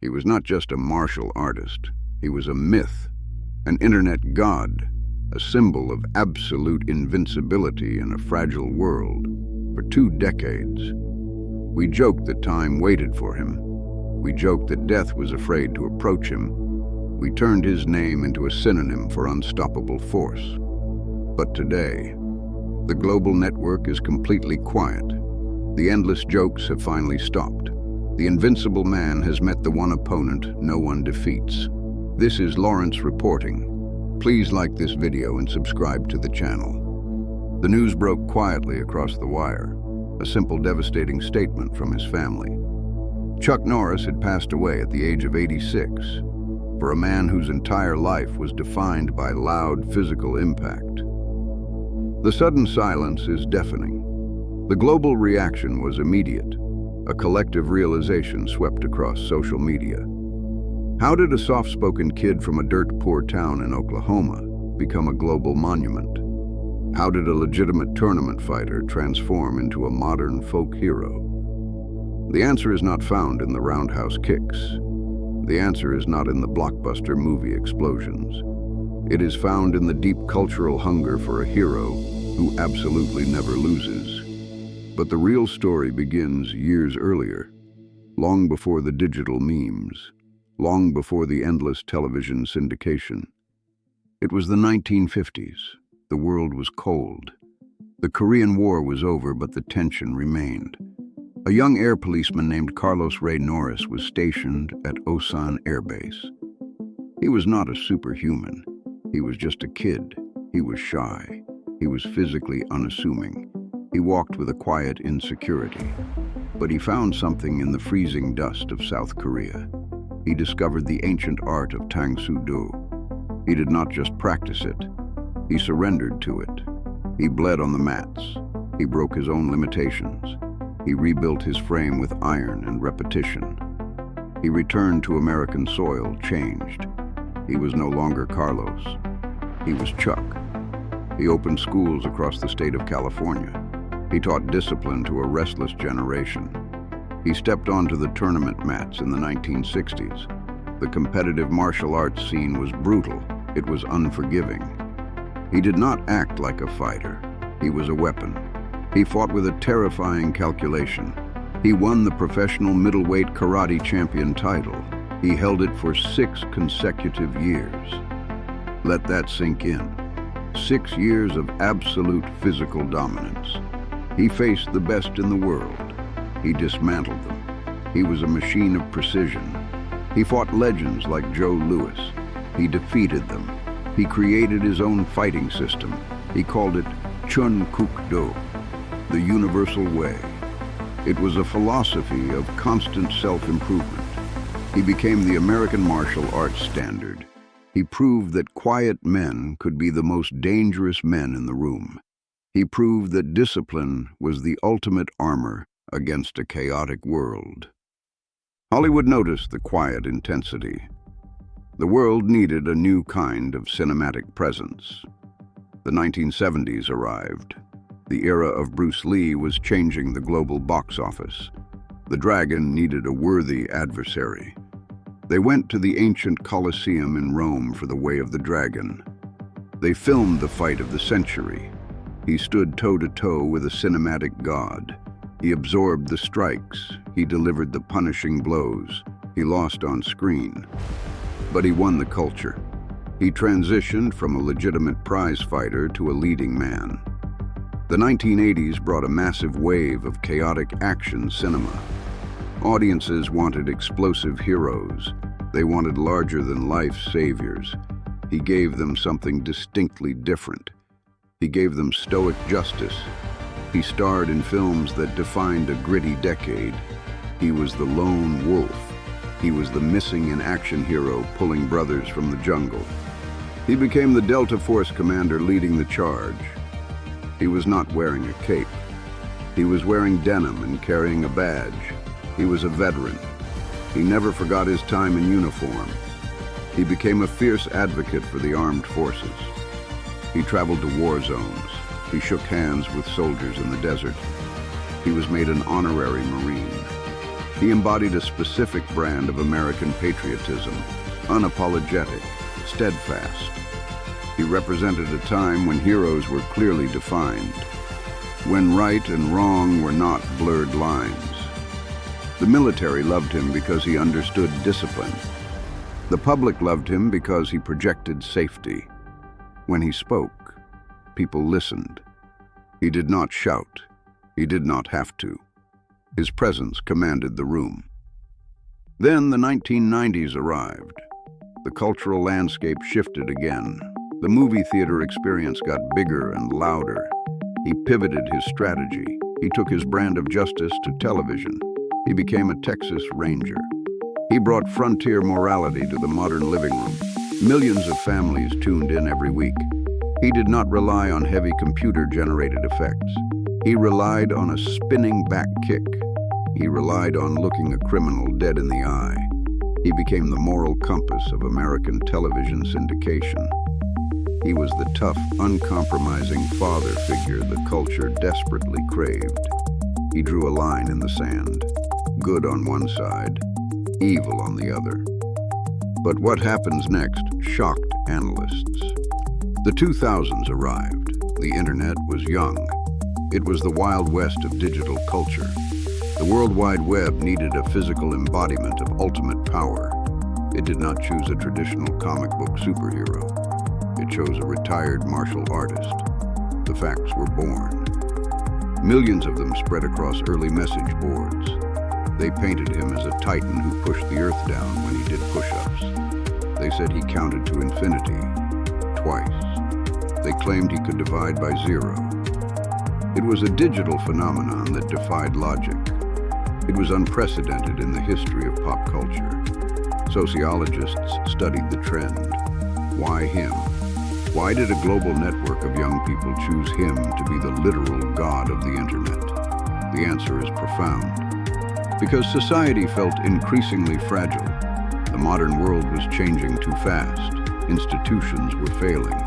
He was not just a martial artist. He was a myth, an internet god, a symbol of absolute invincibility in a fragile world. For 2 decades, we joked that time waited for him. We joked that death was afraid to approach him. We turned his name into a synonym for unstoppable force. But today, the global network is completely quiet. The endless jokes have finally stopped. The invincible man has met the one opponent no one defeats. This is Lawrence reporting. Please like this video and subscribe to the channel. The news broke quietly across the wire, a simple, devastating statement from his family. Chuck Norris had passed away at the age of 86, for a man whose entire life was defined by loud physical impact. The sudden silence is deafening. The global reaction was immediate. A collective realization swept across social media. How did a soft-spoken kid from a dirt-poor town in Oklahoma become a global monument? How did a legitimate tournament fighter transform into a modern folk hero? The answer is not found in the roundhouse kicks. The answer is not in the blockbuster movie explosions. It is found in the deep cultural hunger for a hero who absolutely never loses. But the real story begins years earlier, long before the digital memes, long before the endless television syndication. It was the 1950s. The world was cold. The Korean War was over, but the tension remained. A young air policeman named Carlos Ray Norris was stationed at Osan Air Base. He was not a superhuman. He was just a kid. He was shy. He was physically unassuming. He walked with a quiet insecurity. But he found something in the freezing dust of South Korea. He discovered the ancient art of Tang Soo Do. He did not just practice it. He surrendered to it. He bled on the mats. He broke his own limitations. He rebuilt his frame with iron and repetition. He returned to American soil changed. He was no longer Carlos. He was Chuck. He opened schools across the state of California. He taught discipline to a restless generation. He stepped onto the tournament mats in the 1960s. The competitive martial arts scene was brutal. It was unforgiving. He did not act like a fighter. He was a weapon. He fought with a terrifying calculation. He won the professional middleweight karate champion title. He held it for 6 consecutive years. Let that sink in. 6 years of absolute physical dominance. He faced the best in the world. He dismantled them. He was a machine of precision. He fought legends like Joe Louis. He defeated them. He created his own fighting system. He called it Chun Kuk Do, the universal way. It was a philosophy of constant self-improvement. He became the American martial arts standard. He proved that quiet men could be the most dangerous men in the room. He proved that discipline was the ultimate armor against a chaotic world. Hollywood noticed the quiet intensity. The world needed a new kind of cinematic presence. The 1970s arrived. The era of Bruce Lee was changing the global box office. The dragon needed a worthy adversary. They went to the ancient Colosseum in Rome for the Way of the Dragon. They filmed the fight of the century. He stood toe-to-toe with a cinematic god. He absorbed the strikes. He delivered the punishing blows. He lost on screen. But he won the culture. He transitioned from a legitimate prize fighter to a leading man. The 1980s brought a massive wave of chaotic action cinema. Audiences wanted explosive heroes. They wanted larger-than-life saviors. He gave them something distinctly different. He gave them stoic justice. He starred in films that defined a gritty decade. He was the lone wolf. He was the missing-in-action hero pulling brothers from the jungle. He became the Delta Force commander leading the charge. He was not wearing a cape. He was wearing denim and carrying a badge. He was a veteran. He never forgot his time in uniform. He became a fierce advocate for the armed forces. He traveled to war zones. He shook hands with soldiers in the desert. He was made an honorary Marine. He embodied a specific brand of American patriotism, unapologetic, steadfast. He represented a time when heroes were clearly defined, when right and wrong were not blurred lines. The military loved him because he understood discipline. The public loved him because he projected safety. When he spoke, people listened. He did not shout. He did not have to. His presence commanded the room. Then the 1990s arrived. The cultural landscape shifted again. The movie theater experience got bigger and louder. He pivoted his strategy. He took his brand of justice to television. He became a Texas Ranger. He brought frontier morality to the modern living room. Millions of families tuned in every week. He did not rely on heavy computer-generated effects. He relied on a spinning back kick. He relied on looking a criminal dead in the eye. He became the moral compass of American television syndication. He was the tough, uncompromising father figure the culture desperately craved. He drew a line in the sand, good on one side, evil on the other. But what happens next shocked analysts. The 2000s arrived. The internet was young. It was the Wild West of digital culture. The World Wide Web needed a physical embodiment of ultimate power. It did not choose a traditional comic book superhero. It chose a retired martial artist. The facts were born. Millions of them spread across early message boards. They painted him as a titan who pushed the earth down when he did push-ups. They said he counted to infinity, twice. They claimed he could divide by zero. It was a digital phenomenon that defied logic. It was unprecedented in the history of pop culture. Sociologists studied the trend. Why him? Why did a global network of young people choose him to be the literal god of the internet? The answer is profound. Because society felt increasingly fragile. The modern world was changing too fast. Institutions were failing.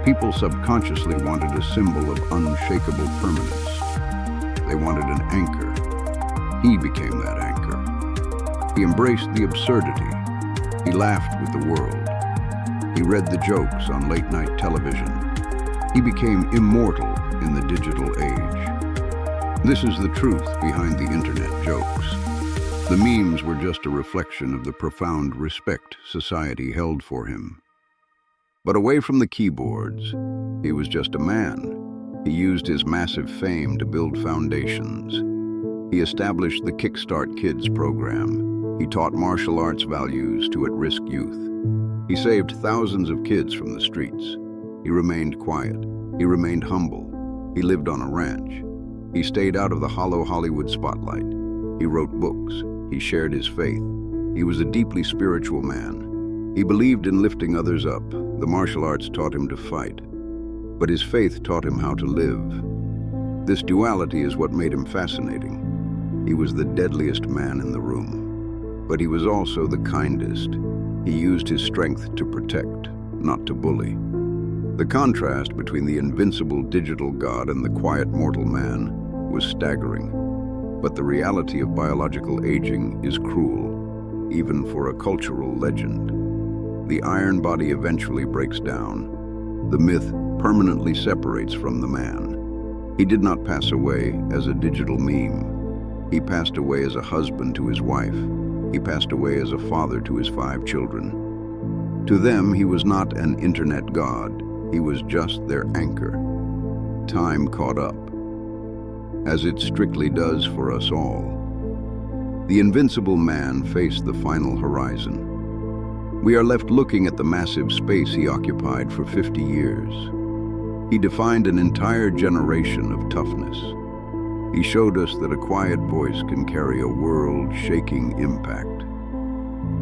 People subconsciously wanted a symbol of unshakable permanence. They wanted an anchor. He became that anchor. He embraced the absurdity. He laughed with the world. He read the jokes on late-night television. He became immortal in the digital age. This is the truth behind the internet jokes. The memes were just a reflection of the profound respect society held for him. But away from the keyboards, he was just a man. He used his massive fame to build foundations. He established the Kickstart Kids program. He taught martial arts values to at-risk youth. He saved thousands of kids from the streets. He remained quiet. He remained humble. He lived on a ranch. He stayed out of the hollow Hollywood spotlight. He wrote books. He shared his faith. He was a deeply spiritual man. He believed in lifting others up. The martial arts taught him to fight. But his faith taught him how to live. This duality is what made him fascinating. He was the deadliest man in the room. But he was also the kindest. He used his strength to protect, not to bully. The contrast between the invincible digital god and the quiet mortal man was staggering. But the reality of biological aging is cruel, even for a cultural legend. The iron body eventually breaks down. The myth permanently separates from the man. He did not pass away as a digital meme. He passed away as a husband to his wife. He passed away as a father to his 5 children. To them, he was not an internet god. He was just their anchor. Time caught up, as it strictly does for us all. The invincible man faced the final horizon. We are left looking at the massive space he occupied for 50 years. He defined an entire generation of toughness. He showed us that a quiet voice can carry a world-shaking impact.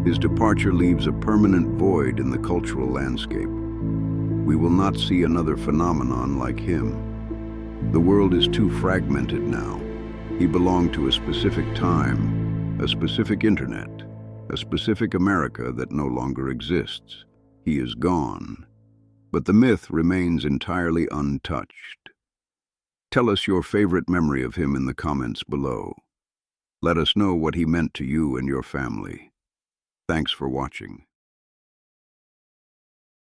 His departure leaves a permanent void in the cultural landscape. We will not see another phenomenon like him. The world is too fragmented now. He belonged to a specific time, a specific internet, a specific America that no longer exists. He is gone. But the myth remains entirely untouched. Tell us your favorite memory of him in the comments below. Let us know what he meant to you and your family. Thanks for watching.